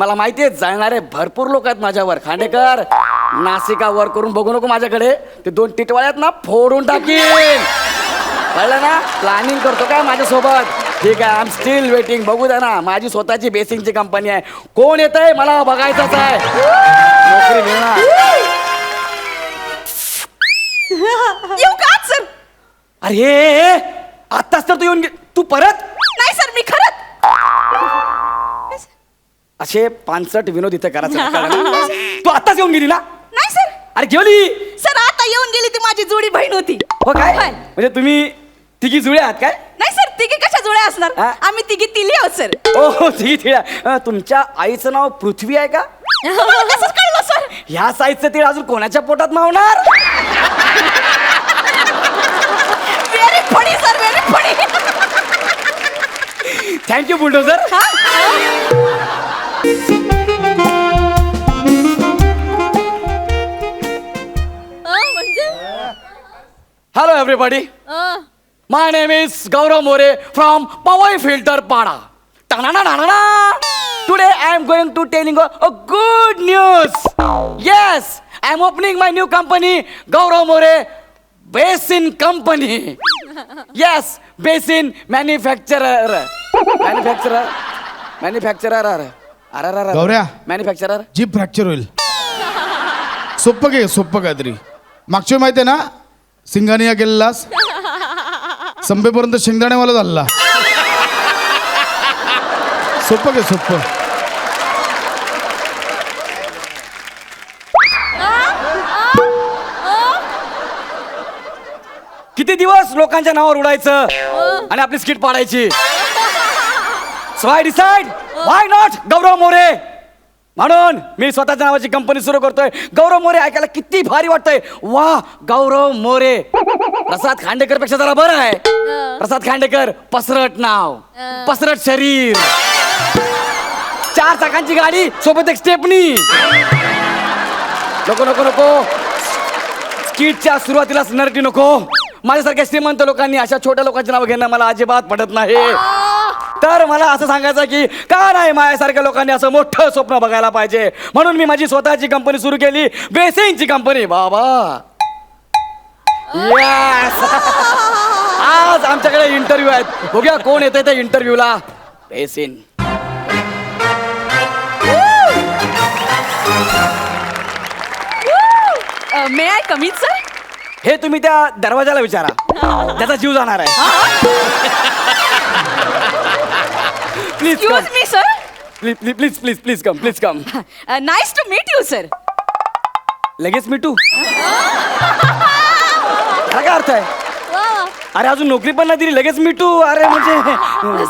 मला माहिती आहे जळणारे भरपूर लोक आहेत माझ्यावर. खांडेकर, नासिका वर करून बघू नको माझ्याकडे. ते 2 टिटवाळ्यात ना फोडून टाकीन. कळलं ना? प्लॅनिंग करतो काय माझ्यासोबत? ठीक आहे, आय एम स्टील वेटिंग. बघू द्या ना, माझी स्वतःची बेसिंगची कंपनी आहे. कोण येतंय मला बघायचंच आहे. नोकरी मिळणार. येऊ का आज सर? अरे आत्ताच तर तू येऊन तू परत? नाही सर, मी खरंच. असे 65 विनोद इथे करायचं. तू आत्ताच येऊन गेली ना? नाही सर. अरे गेली सर आता येऊन गेली, ती माझी जुळी बहीण होती. हो काय? होय. म्हणजे तुम्ही तिघी जुळे आहात काय? नाही सर, तिघी कशा जुळ्या असणार? हा? आम्ही तिघी तिली आहोत सर. हो तिघी तिळ्या. तुमच्या आईचं नाव पृथ्वी आहे का? कसं कळलं सर? ह्या साईजचं तीळ अजून कोणाच्या पोटात मावणार? Very funny sir, very funny. Thank you bulldozer. म्हणजे hello everybody. My name is Gaurav More from Powai Filter Pada. Today I am going to telling a good news. Yes, I am opening my new company, Gaurav More Basin Company. Yes, basin manufacturer. गौऱ्या. Manufacturer. जीभ fracture होईल. सोप्पं काहीतरी. मागच्या वेळी माहिती आहे ना, सिंघानिया गेलेलास, संपेपर्यंत शेंगदाण्यावाला झाला. सोप्पं. किती दिवस लोकांच्या नावावर उडायचं आणि आपली स्किट पाडायची. So I decide why not Gaurav More. म्हणून मी स्वतःच्या नावाची कंपनी सुरू करतोय. गौरव मोरे ऐकायला किती भारी वाटतंय. वा गौरव मोरे. प्रसाद खांडेकर पेक्षा जरा बरं आहे. प्रसाद खांडेकर पसरट नाव, पसरट शरीर, 4 चाकांची गाडी, सोबत एक स्टेपनी. नको स्किटच्या सुरुवातीलाच नरटी नको. माझ्यासारख्या श्रीमंत लोकांनी अशा छोट्या लोकांची नावं घेणं मला अजिबात पटत नाही. तर मला असं सांगायचं की का नाही माझ्यासारख्या लोकांनी असं मोठं स्वप्न बघायला पाहिजे. म्हणून मी माझी स्वतःची कंपनी सुरू केली, बेसिंगची कंपनी. बाबा येस. आज आमच्याकडे इंटरव्ह्यू आहेत. बघूया कोण येतंय त्या इंटरव्ह्यूला. बेसिंग. May I come in sir? हे तुम्ही त्या दरवाजाला विचारा, त्याचा जीव जाणार आहे. Please excuse me sir. Please come. Nice to meet you sir. लगेच मिटू? काय अर्थ आहे? अरे अजून नोकरी पण नाही दिली, लगेच मिटू? अरे म्हणजे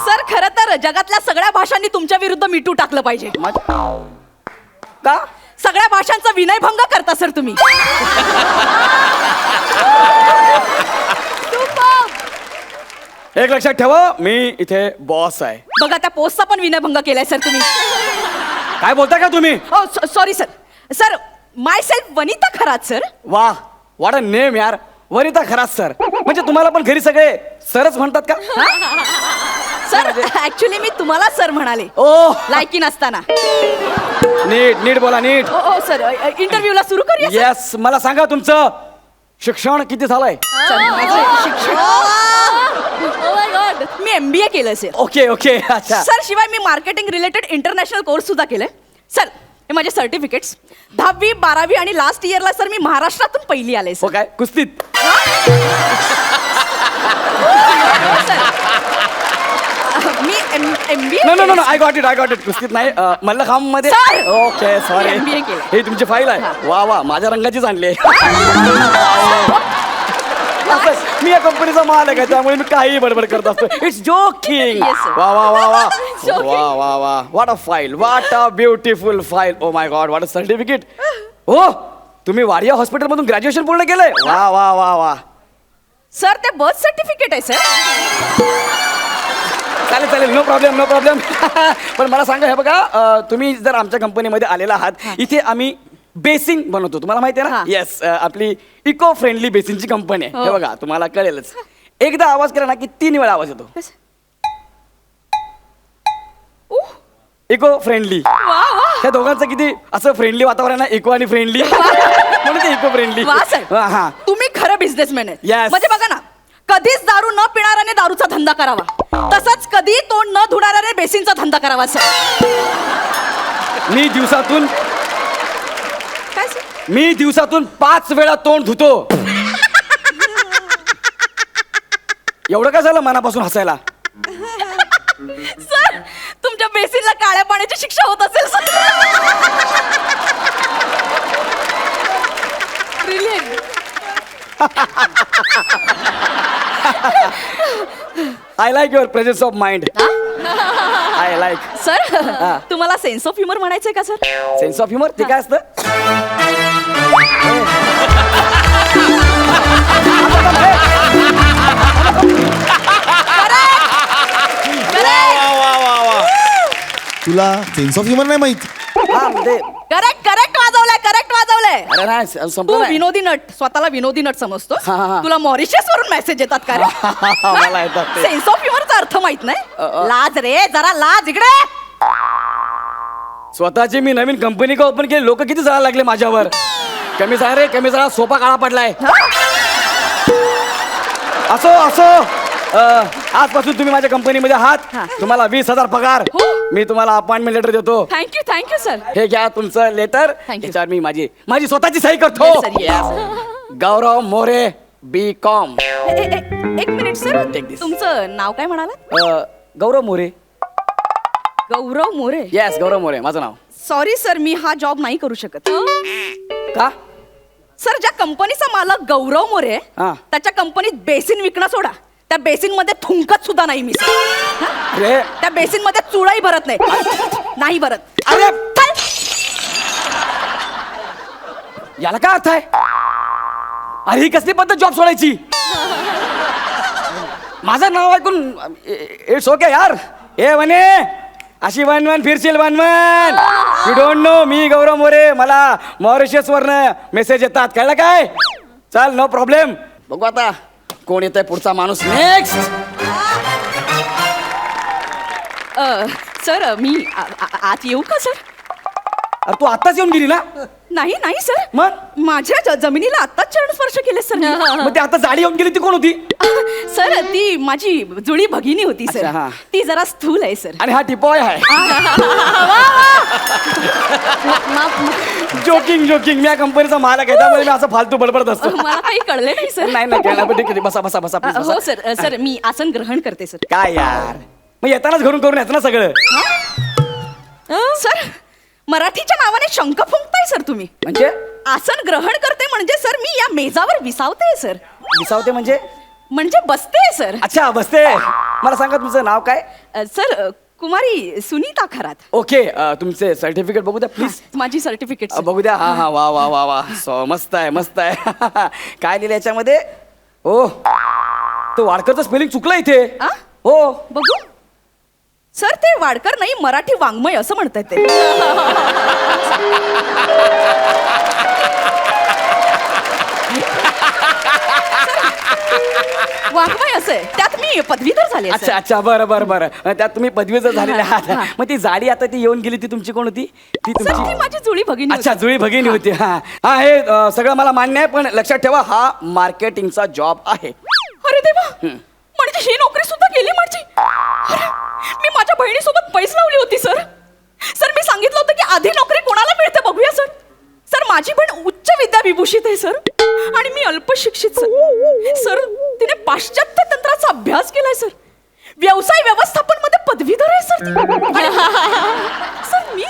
सर खरं तर जगातल्या सगळ्या भाषांनी तुमच्या विरुद्ध मिटू टाकलं पाहिजे. का? सगळ्या भाषांचा विनयभंग करता सर तुम्ही. एक लक्षात ठेवा, मी इथे बॉस आहे. बघा त्या पोस्टचा पण विनयभंग केलाय सर तुम्ही. काय बोलता का तुम्ही? Sorry sir. सर माय सेल्फ वनिता खरात सर. वाह, व्हॉट अ नेम यार. वनिता खरात सर. म्हणजे तुम्हाला पण घरी सगळे सरच म्हणतात का? सर ऍक्च्युली मी तुम्हाला सर म्हणाले. ओ लायकी नसताना. नीट बोला, नीट. ओ सर इंटरव्ह्यूला सुरू करूया सर? येस. मला सांगा तुमचं शिक्षण किती झालंय? सर माझं शिक्षण मी MBA केलं सर. ओके अच्छा. सर शिवाय मी मार्केटिंग रिलेटेड इंटरनॅशनल कोर्स सुद्धा केलाय सर. हे माझे सर्टिफिकेट्स 10वी 12वी आणि लास्ट इयरला सर मी महाराष्ट्रातून पहिली आले हो सर. काय कुस्तीत? मी MBA no I got it. कुस्तीत नाही, मल्लखांब मध्ये. Sir! Okay sorry. MBA केलं. हे तुमची फाईल आहे. वा माझ्या रंगाचीच आणली. मी या कंपनीचा मालक आहे, त्यामुळे मी काही बडबड करत असतो. It's joking. Yes, sir. वा Joking. What a file, what a beautiful file. Oh my God, what a certificate. हो, तुम्ही वाडिया हॉस्पिटल मधून ग्रॅज्युएशन पूर्ण केलंय? वा. सर ते बर्थ सर्टिफिकेट आहे सर. चालेल नो प्रॉब्लेम. पण मला सांगा, हे बघा, तुम्ही जर आमच्या कंपनीमध्ये आलेला आहात, इथे आम्ही बेसिंग बनवतो. तुम्हाला माहिती आहे ना? येस. आपली इको फ्रेंडली बेसिंगची कंपनी आहे. हे बघा तुम्हाला कळेलच. एकदा आवाज केला ना की 3 वेळा आवाज येतो. Eco friendly. वा त्या दोघांचं किती असं फ्रेंडली वातावरण आहे, इको आणि फ्रेंडली म्हणून ते इको फ्रेंडली. वा साहेब, हा तुम्ही खरं बिझनेसमॅन आहे. Yes. म्हणजे बघा ना, कधीच दारू न पिणाऱ्याने दारूचा धंदा करावा, तसंच कधी तोंड न धुणाऱ्याने बेसिनचा धंदा करावा सर. मी दिवसातून काय सर? 5 वेळा तोंड धुतो. एवढं काय झालं मनापासून हसायला? सर, तुमच्या बेसिनला काळ्या पाण्याची शिक्षा होत असेल sir. I like your presence of mind. I like. Sir, तुम्हाला सेन्स ऑफ ह्युमर म्हणायचंय का सर? सेन्स ऑफ ह्युमर ते काय असतं? तुला सेन्स ऑफ ह्युमर नाही माहिती? हा म्हणजे करेक्ट वाजवलंय, करेक्ट वाजवलंय. अरे नाही तू संपलं नाही. विनोदी नट, स्वतःला विनोदी नट समजतो. हा, हा, हा. तुला मॉरिशस वरून मेसेज येतात का रे? मला येतात ते. सेन्स ऑफ ह्युमरचा अर्थ माहित नाही? अ. लाज रे, जरा लाज इकडे. स्वतःची मी नवीन कंपनी का ओपन केली, लोक किती जायला लागले माझ्यावर. कमी झाला रे, कमी झाला, सोपा काळा पडलाय. असो असो, आजपासून तुम्ही माझ्या कंपनीमध्ये आहात. हा. तुम्हाला 20,000 पगार. हो. मी तुम्हाला अपॉइंटमेंट लेटर देतो. Thank you sir. हे घ्या तुमचं लेटर. Thank you. त्याच्यावर मी माझी स्वतःची सही करतो. Yes, sir, yes. गौरव मोरे B.Com. एक मिनिट सर, Take this. तुमचं नाव काय म्हणाला? गौरव मोरे. गौरव मोरे. येस, गौरव मोरे माझं नाव. सॉरी सर, मी हा जॉब नाही करू शकत. का? सर, ज्या कंपनीचा मालक गौरव मोरे आहे, हा. त्याच्या कंपनीत बेसिन विकणं सोडा, त्या बेसिन मध्ये थुंकत सुद्धा नाही मी सर. हा? अरे त्या बेसिन मध्ये चुळाही भरत नाही. नाही भरत. अरे! चल. याला काय अर्थ आहे? अरे ही कसली पद्धत जॉब सोडायची? माझं नाव ऐकून इट्स ओके यार. ए म्हणे अशी वन फिरशील वन. यू डोंट नो मी गौरव मोरे. मला मॉरिशस वरनं मेसेज येतात, कळलं काय? चल, नो प्रॉब्लेम. बघू आता कोण येतोय पुढचा माणूस. नेक्स्ट. सर, मी आत येऊ का सर? अरे तू आत्ताच येऊन गेली ना? नाही सर, मग? माझ्या जमिनीला आत्ताच चरण स्पर्श केले सर. मग ती आता जाडी येऊन गेली ती कोण होती? सर, ती माझी जुळी भगिनी होती सर. अच्छा, हा. ती जरा स्थूल आहे सर. आणि हा टिपॉय आहे. जोकिंग मी या कंपनीचा मालक आहे, त्यामुळे मी असं फालतू बडबडत असतो. मला काही कळले नाही सर. नाही कळलं, पण ठीक आहे. बसा please, बसा. हो सर, मी आसन ग्रहण करते सर. काय यार, मग येतानाच घरून करून येतं ना सगळं. सर, मराठीच्या नावाने शंख फुंकताय सर तुम्ही. म्हणजे आसन ग्रहण करते म्हणजे सर, मी या मेजावर विसावते सर. दिसावते म्हणजे? म्हणजे बसते सर. अच्छा, बसते. मला सांगा तुमचं नाव काय? सर, कुमारी सुनीता खरात. ओके, तुमचे सर्टिफिकेट बघू द्या प्लीज. माझी सर्टिफिकेट. बघू द्या. हा वा मस्त आहे. काय लिहिलं याच्यामध्ये? ओ, तो वाडकरचं स्पेलिंग चुकलं इथे. आ? हो. बघू सर, ते वाडकर नाही, मराठी वाङ्मय असं म्हणतात ते. वाङ्मय असं आहे, त्यात मी पदवीधर झाले. अच्छा, बरं. त्यात तुम्ही पदवीधर झालेले हा. आहात. मग ती जाडी आता ती येऊन गेली, ती तुमची कोण होती? ती सर, ती तुमची. माझी जुळी भगिनी अच्छा, होती. जुळी भगिनी होती. हा, हे सगळं मला मान्य आहे, पण लक्षात ठेवा हा मार्केटिंगचा जॉब आहे. अरे देवा, म्हणजे ही नोकरी सुद्धा गेली माझी. अरे, मी माझ्या बहिणीसोबत पैस लावली होती सर. सर, मी सांगितलं होतं की आधी नोकरी कोणाला मिळते बघूया सर. सर, माझी बहीण उच्च विद्या विभूषित आहे सर, आणि मी अल्पशिक्षित सर. सर, तिने पाश्चात्य तंत्राचा अभ्यास केलाय सर. व्यवसाय व्यवस्थापन मध्ये पदवीधर आहे सर. सर, मी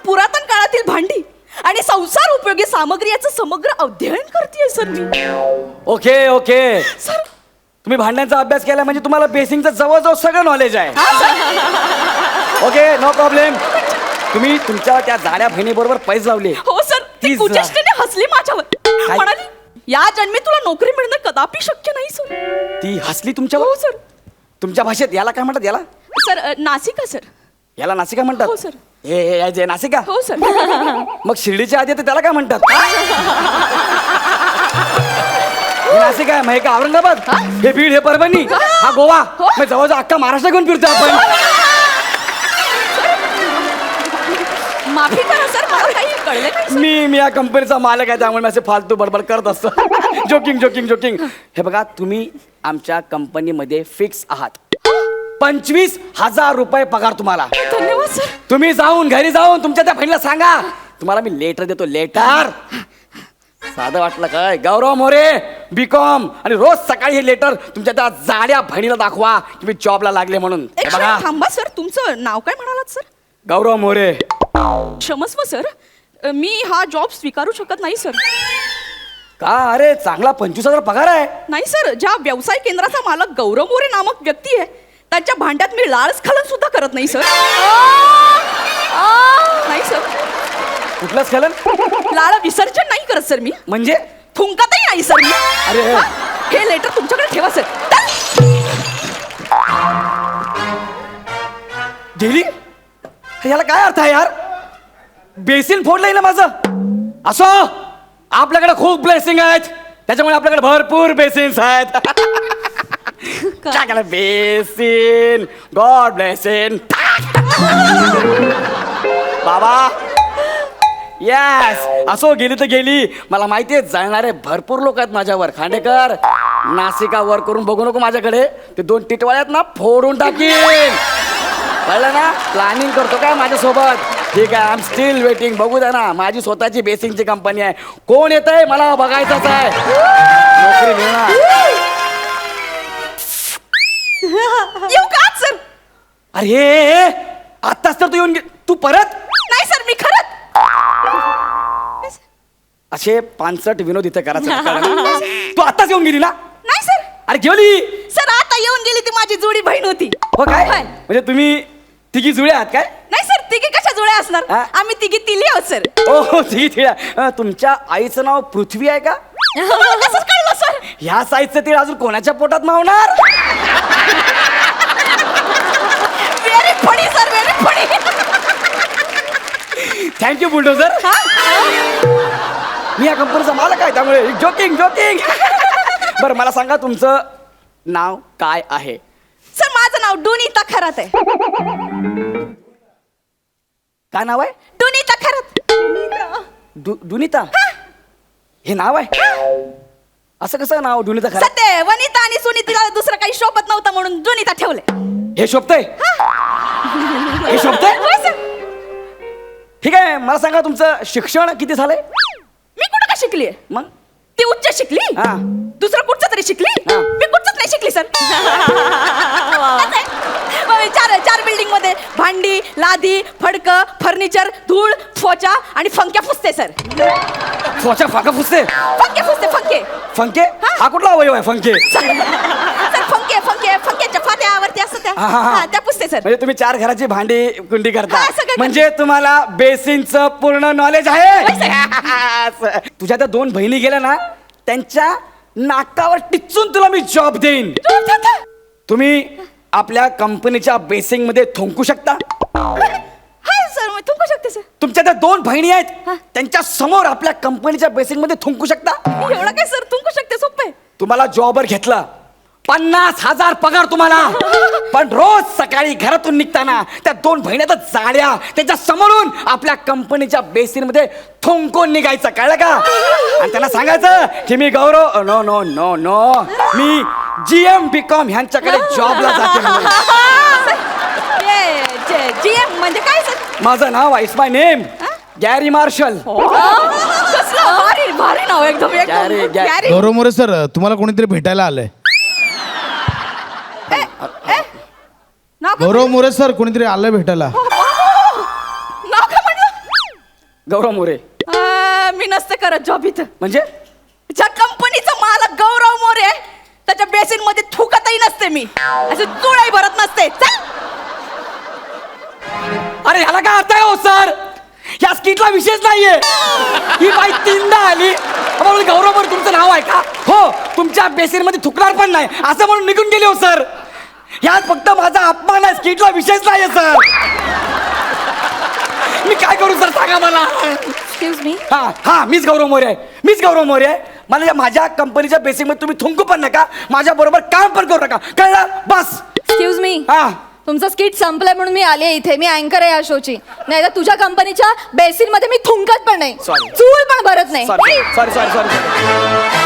पुरातन काळातील भांडी आणि संसार उपयोगी सामग्री याचं समग्र अध्ययन करतेय सर मी. ओके. सर, तुम्ही भांड्यांचा अभ्यास केला म्हणजे तुम्हाला बेसिंगचं जवळजवळ सगळं नॉलेज आहे. Okay, no problem. तुम्ही तुमच्या त्या जाड्या बहिणीबरोबर पैज लावले. हो सर, ती Please, कुचेष्टेने हसली माझ्यावर. म्हणाली, या जन्मी तुला नोकरी मिळणं कदापि शक्य नाही सर. ती हसली तुमच्यावर? हो सर. तुमच्या भाषेत याला काय म्हणतात? याला सर, नासिका सर. याला नासिका म्हणतात? हो, सर. हे जे नासिका? हो सर. मग शिर्डीच्या आधी तर त्याला काय म्हणतात? हे नाशिक आहे, मग हे का औरंगाबाद, हे बीड, हे परभणी, हा गोवा. मग जवळजवळ अख्खा महाराष्ट्र घेऊन फिरतो आपण. माफी करा सर, मला काही कळलं नाही सर. मी या कंपनीचा मालक आहे, त्यामुळे मी असे फालतू बडबड करत असतो. Joking joking joking. हे बघा, तुम्ही आमच्या कंपनीमध्ये फिक्स आहात. 25,000 रुपये पगार तुम्हाला. धन्यवाद सर. तुम्ही जाऊन घरी जाऊन तुमच्या त्या बहिणीला सांगा, तुम्हाला मी लेटर देतो, लेटर. साधं वाटलं काय? गौरव मोरे B.Com, आणि रोज सकाळी हे लेटर तुमच्या त्या जाड्या बहिणीला दाखवा की मी जॉबला लागले म्हणून. हे एक बघा, क्षण थांबा सर, तुमचं नाव काय म्हणालात सर? गौरव मोरे. क्षमस्व सर, मी हा जॉब स्वीकारू शकत नाही सर. का? अरे चांगला 25,000 पगार आहे. नाही सर, ज्या व्यवसाय केंद्राचा मालक गौरव मोरे नामक व्यक्ती आहे, त्याच्या भांड्यात मी लाळ स्खलन सुद्धा करत नाही सर. नाही सर, कुठलं स्खलन? लाळ विसर्जन नाही करत सर मी. म्हणजे थुंकतही नाही सर मी. अरे. हा, हे लेटर तुमच्याकडे ठेवा सर. गेली? याला काय अर्थ आहे यार? बेसिन फोडलंय ना माझं. असो, आपल्याकडे खूप ब्लेसिंग आहेत, त्याच्यामुळे आपल्याकडे भरपूर बेसिन्स आहेत. काय केलं? Basin, God blessing. बाबा येस. असो, गेली तर गेली. मला माहिती आहे जाणारे भरपूर लोक आहेत माझ्यावर. खांडेकर, नासिका वर करून बघू नको माझ्याकडे. ते 2 टिटवाळ्यात ना फोडून टाकीन. कळलं ना? प्लॅनिंग करतो काय माझ्यासोबत? ठीक आहे, आय एम स्टील वेटिंग. बघू द्या ना, माझी स्वतःची बेसिंगची कंपनी आहे. कोण येत आहे मला बघायचंच आहे. नोकरी मिळणार. येऊ का आज सर? अरे आत्ताच तर तू येऊन तू परत? नाही सर, मी खरंच. असे 65 विनोद इथे करायचं. तू आत्ताच येऊन गेली ना? नाही सर. अरे गेली सर, आता येऊन गेली ती माझी जोडी बहीण होती. हो काय? होय. म्हणजे तुम्ही तिघी जुळे आहात काय? नाही सर, तिघी कशा जुळ्या असणार? हा? आम्ही तिघी तिली आहोत सर. हो तिघी तिळ्या. तुमच्या आईचं नाव पृथ्वी आहे का? कसं कळलं सर? ह्या साईजचं तीळ अजून कोणाच्या पोटात मावणार? Very funny sir, very funny. Thank you bulldozer. मी या कंपनीचा मालक आहे, त्यामुळे जोकिंग जोकिंग. बरं मला सांगा, तुमचं नाव काय आहे? सर, माझं नाव डुनीता खरात आहे. काय नाव आहे? डुनीता खरात. दुनिता? हे नाव आहे? असं कसं नाव दुनिता खरं? सत्य, वनिता आणि सुनीतीला दुसरं काही शोभत नव्हतं म्हणून डुनीता ठेवले. हे शोभतंय? हे शोभतंय? होय सर. ठीक आहे, मला सांगा तुमचं शिक्षण किती झालंय? मी कुठं का शिकली? मग ती उच्च शिकली, हा. दुसरं कुठचं तरी शिकली, हा. मी कुठचंच नाही शिकली सर. चार बिल्डिंग मध्ये भांडी, लादी, फडकं, फर्निचर, धूळ, फोचा आणि फंक्या फुसते सर. फोचा फाका फुसते? फंके फुसते, फंके. फंके? हा कुठला अवयव आहे फंके? सर फंके फंके फंक्याच्या फात्यावरती असतं त्या, हा, हा, हा. हा, त्या पुसते सर. म्हणजे तुम्ही 4 घराची भांडी कुंडी करता, हा, सगळं म्हणजे तुम्हाला बेसिनचं पूर्ण नॉलेज आहे. तुझ्या त्या 2 बहिणी गेल्या ना, त्यांच्या नाकावर टिचून तुला मी जॉब देईन. तुम्ही आपल्या कंपनीच्या बेसिंग मध्ये थुंकू शकता? हाय सर, मी थुंकू शकते सर. तुमच्या त्या 2 बहिणी आहेत, त्यांच्या समोर आपल्या कंपनीच्या बेसिंग मध्ये थुंकू शकता? एवढं काय सर, थुंकू शकते, सोपं आहे. तुम्हाला जॉबवर घेतलं, 50,000 पगार तुम्हाला, पण रोज सकाळी घरातून निघताना त्या 2 बहिण्या जाड्या त्यांच्या समोरून आपल्या कंपनीच्या बेसिन मध्ये थुंकून निघायचं. कळलं का? आणि त्यांना सांगायचं की मी गौरव, नो नो नो नो, मी GM B.Com ह्यांच्याकडे जॉबला जाते म्हणून. GM म्हणजे काय सर? माझं नाव आहे, it's my name, Gary Marshall. कसलं भारी भारी नाव, एकदम गॅरी, एकदम Gary. Gary. Gaurav More sir, तुम्हाला कोणीतरी भेटायला आलंय. नाव काय? गौरव मोरे सर, कोणीतरी आलंय भेटायला. नाव काय म्हटलं? गौरव मोरे. मी नसते करत जॉब इथं. म्हणजे ज्या कंपनीचा मालक गौरव मोरे आहे, त्याच्या बेसिन मध्ये थुकतही नसते मी, असं चुळाही भरत नसते. चल. अरे ह्याला काय अर्थ आहे हो सर? या स्किटला विशेष नाहीये. ही बाई 3दा आली म्हणून गौरव मोरे तुमचं नाव आहे का? हो, तुमच्या बेसिन मध्ये थुकणार पण नाही असं म्हणून निघून गेले हो सर. यात फक्त माझा अपमान आहे, स्किटला विशेष नाहीये सर. मी काय करू सर, सांगा मला. Excuse me. हा हा, मीच गौरव मोरे आहे, मीच गौरव मोरे आहे. मला माझ्या कंपनीच्या बेसिक मध्ये तुम्ही थुंकू पण नका, माझ्या बरोबर काम पण करू नका, कळलं? बस. Excuse me. हा, तुमचं स्किट संपलंय म्हणून मी आले इथे. मी अँकर आहे या शोची. नाही तर तुझ्या कंपनीच्या बेसिन मध्ये मी थुंकत पण नाही, Sorry. चूल पण भरत नाही. Sorry sorry sorry sorry